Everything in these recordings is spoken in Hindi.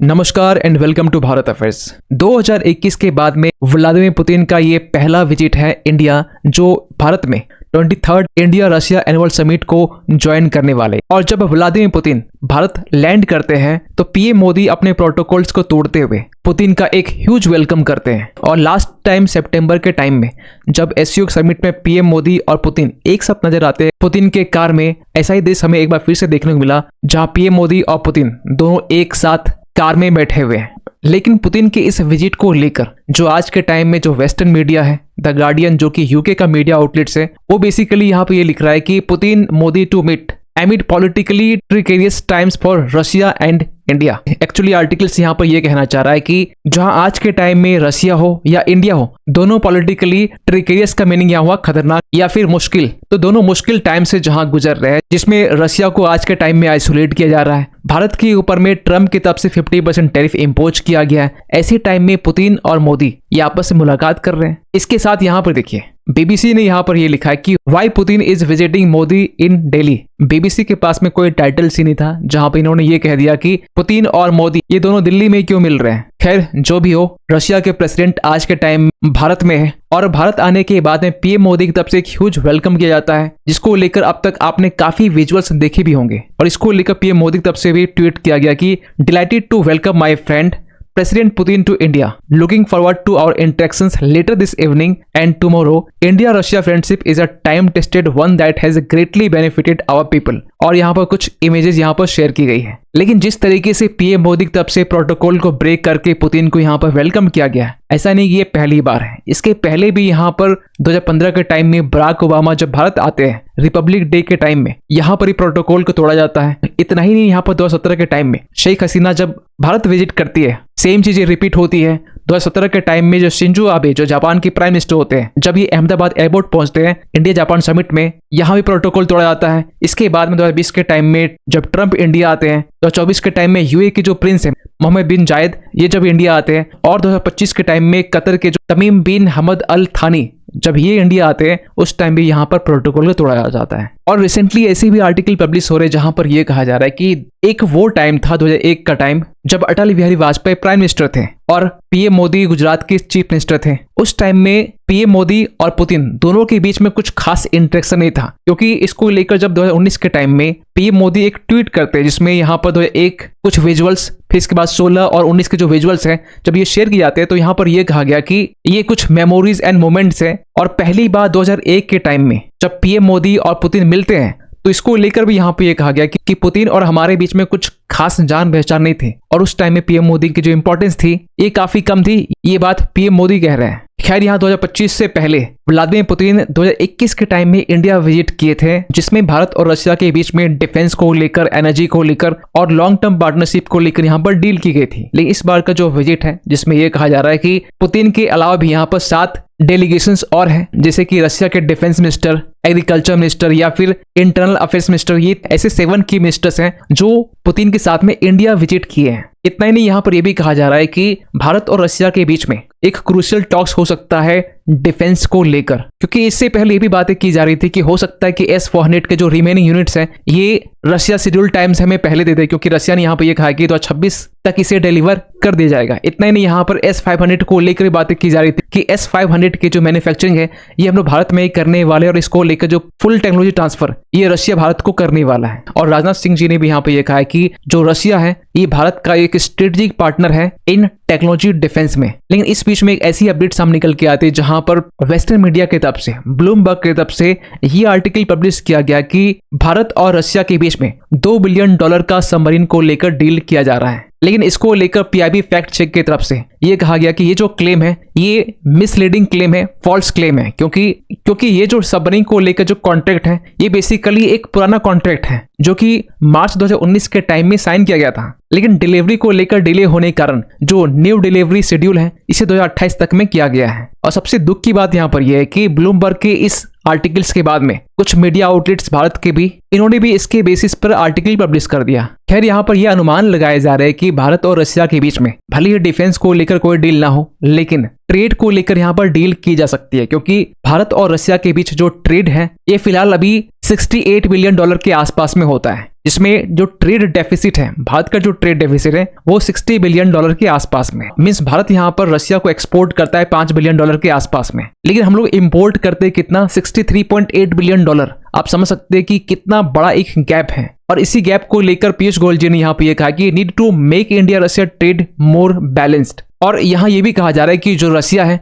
नमस्कार and welcome to Bharat affairs. 2021 के बाद में व्लादिमीर पुतिन का ये पहला विजिट है इंडिया, जो भारत में 23rd India Russia annual summit को ज्वाइन करने वाले। और जब व्लादिमीर पुतिन भारत लैंड करते हैं तो पीएम मोदी अपने प्रोटोकॉल्स को तोड़ते हुए पुतिन का एक ह्यूज वेलकम करते हैं। और लास्ट टाइम सितंबर के टाइम में जब एससीओ समिट में पीएम मोदी और पुतिन एक साथ नजर आते हैं पुतिन के कार में, ऐसा ही दृश्य हमें एक बार फिर से देखने को मिला जहां पीएम मोदी और पुतिन दोनों एक साथ कार में बैठे हुए हैं। लेकिन पुतिन के इस विजिट को लेकर जो आज के टाइम में जो वेस्टर्न मीडिया है, द गार्डियन जो कि यूके का मीडिया आउटलेट्स है, वो बेसिकली यहाँ पे ये लिख रहा है कि Putin Modi to meet amid politically precarious times for Russia and India. Actually articles यहाँ पर यह कहना चाह रहा है कि जहां आज के टाइम में रशिया हो या इंडिया हो, दोनों पॉलिटिकली ट्रिकेरियस का मीनिंग यहाँ हुआ खतरनाक या फिर मुश्किल, तो दोनों मुश्किल टाइम से जहां गुजर रहे हैं, जिसमें रशिया को आज के टाइम में आइसोलेट किया जा रहा है, भारत के ऊपर में ट्रम्प की तरफ से 50% टैरिफ इम्पोज किया गया है। ऐसे टाइम में पुतिन और मोदी ये आपस में मुलाकात कर रहे हैं। इसके साथ यहाँ पर देखिए बीबीसी ने यहाँ पर ये लिखा है कि why Putin is visiting Modi in Delhi. BBC के पास में कोई टाइटल सी नहीं था जहां पे इन्होंने ये कह दिया कि पुतिन और मोदी ये दोनों दिल्ली में क्यों मिल रहे हैं। खैर जो भी हो, रशिया के प्रेसिडेंट आज के टाइम भारत में है और भारत आने के बाद में पीएम मोदी की तरफ से एक ह्यूज वेलकम किया जाता है, जिसको लेकर अब तक आपने काफी विजुअल्स देखे भी होंगे। और इसको लेकर पीएम मोदी की तरफ से भी ट्वीट किया गया कि delighted to welcome my friend President Putin to India. Looking forward to our interactions later this evening and tomorrow. India-Russia friendship is a time-tested one that has greatly benefited our people. और यहाँ पर कुछ इमेजेस यहाँ पर शेयर की गई है। लेकिन जिस तरीके से पीएम मोदी की तरफ से प्रोटोकॉल को ब्रेक करके पुतिन को यहाँ पर वेलकम किया गया है, ऐसा नहीं ये पहली बार है। इसके पहले भी यहाँ पर 2015 के टाइम में बराक ओबामा जब भारत आते हैं रिपब्लिक डे के टाइम में, यहाँ पर ही प्रोटोकॉल को तोड़ा जाता है। इतना ही नहीं, यहाँ पर 2017 के टाइम में शेख हसीना जब भारत विजिट करती है, सेम चीजें रिपीट होती है। 2017 के टाइम में जो शिंजो आबे जो जापान के प्राइम मिनिस्टर होते हैं, जब ये अहमदाबाद एयरपोर्ट पहुंचते हैं इंडिया जापान समिट में, यहाँ भी प्रोटोकॉल तोड़ा जाता है। इसके बाद में 2020 के टाइम में जब ट्रंप इंडिया आते हैं, 2024 के टाइम में यूए के जो प्रिंस है मोहम्मद बिन जायद ये जब इंडिया आते हैं, और 2025 के टाइम में कतर के जो तमीम बिन हमद अल थानी जब ये इंडिया आते हैं, उस टाइम भी यहाँ पर प्रोटोकॉल को तोड़ा जाता है। और रिसेंटली ऐसे भी आर्टिकल पब्लिश हो रहे हैं जहां पर यह कहा जा रहा है कि एक वो टाइम था 2001 का टाइम जब अटल बिहारी वाजपेयी प्राइम मिनिस्टर थे और पीएम मोदी गुजरात के चीफ मिनिस्टर थे। उस टाइम में पीएम मोदी और पुतिन दोनों के बीच में कुछ खास इंटरेक्शन नहीं था, क्योंकि इसको लेकर जब 2019 के टाइम में पीएम मोदी एक ट्वीट करते हैं जिसमें यहाँ पर 2001 कुछ विजुअल्स, फिर इसके बाद 16 और 19 के जो विजुअल्स हैं जब ये शेयर किए जाते हैं, तो यहाँ पर यह कहा गया कि ये कुछ मेमोरीज एंड मोमेंट्स हैं। और पहली बार 2001 के टाइम में जब पीएम मोदी और पुतिन मिलते हैं, तो इसको लेकर भी यहाँ पे ये कहा गया कि पुतिन और हमारे बीच में कुछ खास जान पहचान नहीं थी, और उस टाइम में पीएम मोदी की जो इंपॉर्टेंस थी ये काफी कम थी। ये बात पीएम मोदी कह रहे हैं। खैर यहाँ 2025 से पहले व्लादिमीर पुतिन 2021 के टाइम में इंडिया विजिट किए थे, जिसमें भारत और रशिया के बीच में डिफेंस को लेकर, एनर्जी को लेकर और लॉन्ग टर्म पार्टनरशिप को लेकर यहाँ पर डील की गई थी। लेकिन इस बार का जो विजिट है जिसमें यह कहा जा रहा है कि पुतिन के अलावा भी यहाँ पर 7 डेलीगेशंस और हैं, जैसे कि रशिया के डिफेंस मिनिस्टर, एग्रीकल्चर मिनिस्टर या फिर इंटरनल अफेयर्स मिनिस्टर, ये ऐसे 7 की मिनिस्टर्स हैं जो पुतिन के साथ में इंडिया विजिट किए हैं। इतना ही नहीं, यहाँ पर यह भी कहा जा रहा है कि भारत और रशिया के बीच में एक क्रूशियल टॉक्स हो सकता है डिफेंस को लेकर, क्योंकि इससे पहले ये भी बातें की जा रही थी कि हो सकता है कि S-400 के जो रिमेनिंग यूनिट्स हैं ये रशिया शेड्यूल टाइम से हमें पहले दे दे, क्योंकि रशिया ने यहाँ पर यह कहा कि 2026 तक इसे डिलीवर कर दिया जाएगा। इतना ही नहीं, यहाँ पर S-500 को लेकर बातें की जा रही थी कि S-500 की जो मैन्युफैक्चरिंग है ये हम लोग भारत में ही करने वाले, और इसको लेकर जो फुल टेक्नोलॉजी ट्रांसफर ये रशिया भारत को करने वाला है। और राजनाथ सिंह जी ने भी यहाँ पे ये कहा है कि जो रशिया है ये भारत का एक स्ट्रेटेजिक पार्टनर है इन टेक्नोलॉजी डिफेंस में। लेकिन इस बीच में एक ऐसी अपडेट सामने निकल के आती है जहां पर वेस्टर्न मीडिया की तरफ से, ब्लूमबर्ग की तरफ से ये आर्टिकल पब्लिश किया गया कि भारत और रशिया के बीच में $2 बिलियन का सबमरीन को लेकर डील किया जा रहा है। लेकिन इसको लेकर पीआईबी फैक्ट चेक की तरफ से ये कहा गया कि ये जो क्लेम है ये मिसलीडिंग क्लेम है, फॉल्स क्लेम है, क्योंकि ये जो सबमरीन को लेकर जो कॉन्ट्रैक्ट है ये बेसिकली एक पुराना कॉन्ट्रैक्ट है जो कि मार्च 2019 के टाइम में साइन किया गया था। लेकिन डिलीवरी को लेकर डिले होने के कारण जो न्यू डिलीवरी शेड्यूल है इसे 2028 तक में किया गया है। और सबसे दुख की बात यहाँ पर यह है कि ब्लूमबर्ग के इस आर्टिकल्स के बाद में कुछ मीडिया आउटलेट्स भारत के भी, इन्होंने भी इसके बेसिस पर आर्टिकल पब्लिश कर दिया। खैर यहाँ पर यह अनुमान लगाए जा रहे हैं कि भारत और रशिया के बीच में भले ही डिफेंस को लेकर कोई डील ना हो, लेकिन ट्रेड को लेकर यहाँ पर डील की जा सकती है, क्योंकि भारत और रशिया के बीच जो ट्रेड है ये फिलहाल अभी $68 बिलियन के आसपास में होता है। जिसमें जो ट्रेड डेफिसिट है, भारत का जो ट्रेड डेफिसिट है वो $60 बिलियन के आसपास में। मींस भारत यहाँ पर रशिया को एक्सपोर्ट करता है $5 बिलियन के आसपास में, लेकिन हम लोग इंपोर्ट करते हैं कितना, $63.8 बिलियन। आप समझ सकते हैं कि कितना बड़ा एक गैप है। और इसी गैप को लेकर पीयूष गोयल जी ने यहाँ पे ये कहा कि need to make India Russia trade more balanced. और यहाँ ये भी कहा जा रहा है कि जो रशिया है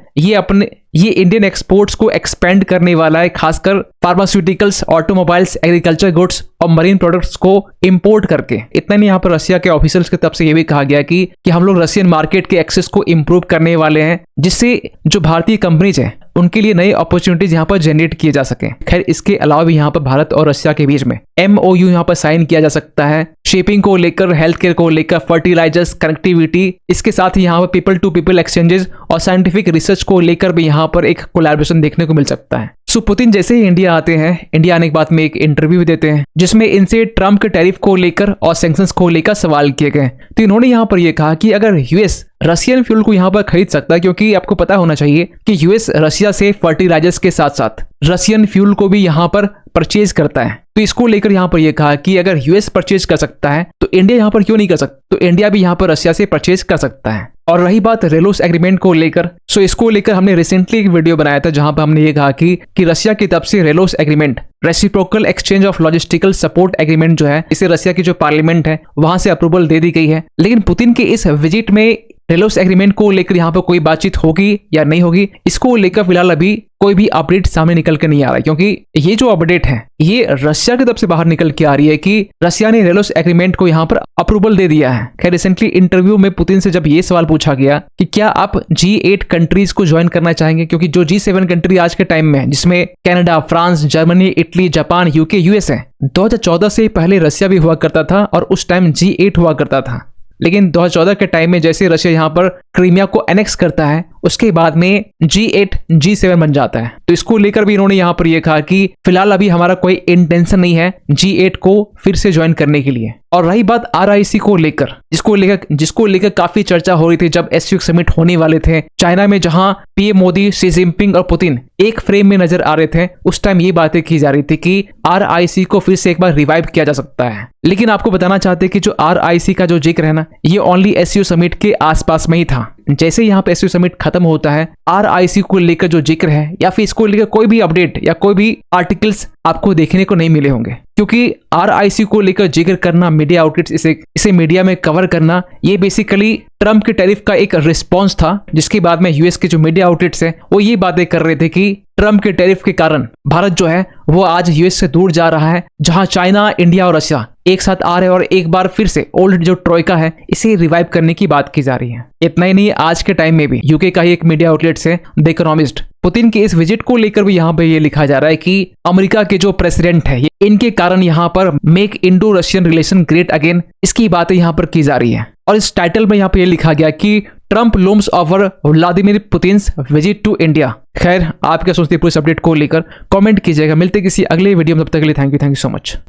ये इंडियन एक्सपोर्ट्स को एक्सपेंड करने वाला है, खासकर फार्मास्यूटिकल्स, ऑटोमोबाइल्स, एग्रीकल्चर गुड्स और मरीन प्रोडक्ट्स को इंपोर्ट करके। इतना नहीं, यहाँ पर रशिया के ऑफिसर्स की तरफ से ये भी कहा गया कि हम लोग रशियन मार्केट के एक्सेस को इंप्रूव करने वाले हैं, जिससे जो भारतीय कंपनीज हैं उनके लिए नई अपॉर्चुनिटीज यहाँ पर जनरेट किए जा सके। खैर, इसके अलावा भी यहाँ पर भारत और रशिया के बीच में MOU यहाँ पर साइन किया जा सकता है, शिपिंग को लेकर, हेल्थ केयर को लेकर, फर्टिलाइजर्स, कनेक्टिविटी, इसके साथ ही यहाँ पर पीपल टू पीपल एक्सचेंजेस और साइंटिफिक रिसर्च को लेकर भी यहाँ पर एक कोलैबोरेशन देखने को मिल सकता है। सो पुतिन जैसे ही इंडिया आते हैं, इंडिया आने के बाद में एक इंटरव्यू भी देते हैं जिसमें इनसे ट्रम्प के टैरिफ को लेकर और सैंक्शंस को लेकर सवाल किए गए। तो इन्होंने यहाँ पर यह कहा कि अगर यूएस रशियन फ्यूल को यहाँ पर खरीद सकता है, क्योंकि आपको पता होना चाहिए कि यूएस रशिया से फर्टिलाइजर्स के साथ साथ रशियन फ्यूल को भी यहाँ पर परचेज करता है, तो इसको लेकर यहाँ पर यह कहा कि अगर यूएस परचेज कर सकता है तो इंडिया यहाँ पर क्यों नहीं कर सकता। तो इंडिया भी यहाँ पर रशिया से परचेज कर सकता है। और रही बात रेलोस एग्रीमेंट को लेकर, सो इसको लेकर हमने रिसेंटली एक वीडियो बनाया था जहां पर हमने ये कहा कि रशिया की तरफ से RELOS agreement, reciprocal exchange of logistical support agreement जो है, इसे रशिया की जो पार्लियामेंट है वहां से अप्रूवल दे दी गई है। लेकिन पुतिन के इस विजिट में रेलोस एग्रीमेंट को लेकर यहाँ पर कोई बातचीत होगी या नहीं होगी, इसको लेकर फिलहाल अभी कोई भी अपडेट सामने निकल कर नहीं आ रहा है, क्योंकि ये जो अपडेट है ये रशिया की तरफ से बाहर निकल के आ रही है कि रशिया ने रेलोस एग्रीमेंट को यहाँ पर अप्रूवल दे दिया है। खैर, रिसेंटली इंटरव्यू में पुतिन से जब ये सवाल पूछा गया कि क्या आप G8 कंट्रीज को ज्वाइन करना चाहेंगे, क्योंकि जो G7 कंट्री आज के टाइम में है, जिसमें Canada, France, Germany, Italy, Japan, UK, US है, 2014 से पहले रशिया भी हुआ करता था और उस टाइम G8 हुआ करता था। लेकिन 2014 के टाइम में जैसे रशिया यहाँ पर क्रीमिया को एनेक्स करता है, उसके बाद में G8 G7 बन जाता है। तो इसको लेकर भी इन्होंने यहाँ पर यह कहा कि फिलहाल अभी हमारा कोई इंटेंशन नहीं है G8 को फिर से ज्वाइन करने के लिए। और रही बात RIC को लेकर, जिसको लेकर काफी चर्चा हो रही थी जब SCO समिट होने वाले थे चाइना में, जहां PM मोदी, शी जिनपिंग और पुतिन एक फ्रेम में नजर आ रहे थे, उस टाइम ये बातें की जा रही थी कि RIC को फिर से एक बार रिवाइव किया जा सकता है। लेकिन आपको बताना चाहते हैं कि जो RIC का जो जिक्र है ना, ये ओनली SCO समिट के आसपास में ही था। जैसे यहाँ पे SCO समिट खत्म होता है, RIC को लेकर जो जिक्र है या फिर इसको लेकर कोई भी अपडेट या कोई भी आर्टिकल्स आपको देखने को नहीं मिले होंगे, क्योंकि RIC को लेकर जिक्र करना, मीडिया आउटलेट्स इसे मीडिया में कवर करना, ये बेसिकली ट्रम्प के टैरिफ का एक रिस्पॉन्स था, जिसके बाद में यूएस के जो मीडिया आउटलेट्स है वो ये बातें कर रहे थे कि ट्रम्प के टैरिफ के कारण भारत जो है वो आज यूएस से दूर जा रहा है, जहां चाइना, इंडिया और रशिया एक साथ आ रहे हैं और एक बार फिर से ओल्ड जो ट्रोइका है इसे रिवाइव करने की बात की जा रही है। इतना ही नहीं, आज के टाइम में भी यूके का ही एक मीडिया आउटलेट है द इकोनॉमिस्ट, पुतिन के इस विजिट को लेकर भी यहाँ पे ये लिखा जा रहा है कि अमेरिका के जो प्रेसिडेंट है इनके कारण यहाँ पर make Indo Russian relation great again, इसकी बातें यहाँ पर की जा रही है। और इस टाइटल में यहाँ पे ये लिखा गया कि Trump looms over Vladimir Putin's visit to India. खैर, आप क्या सोचते हैं पूरे अपडेट को लेकर, कमेंट कीजिएगा। मिलते किसी अगले वीडियो में, तब तक के लिए थैंक यू सो मच।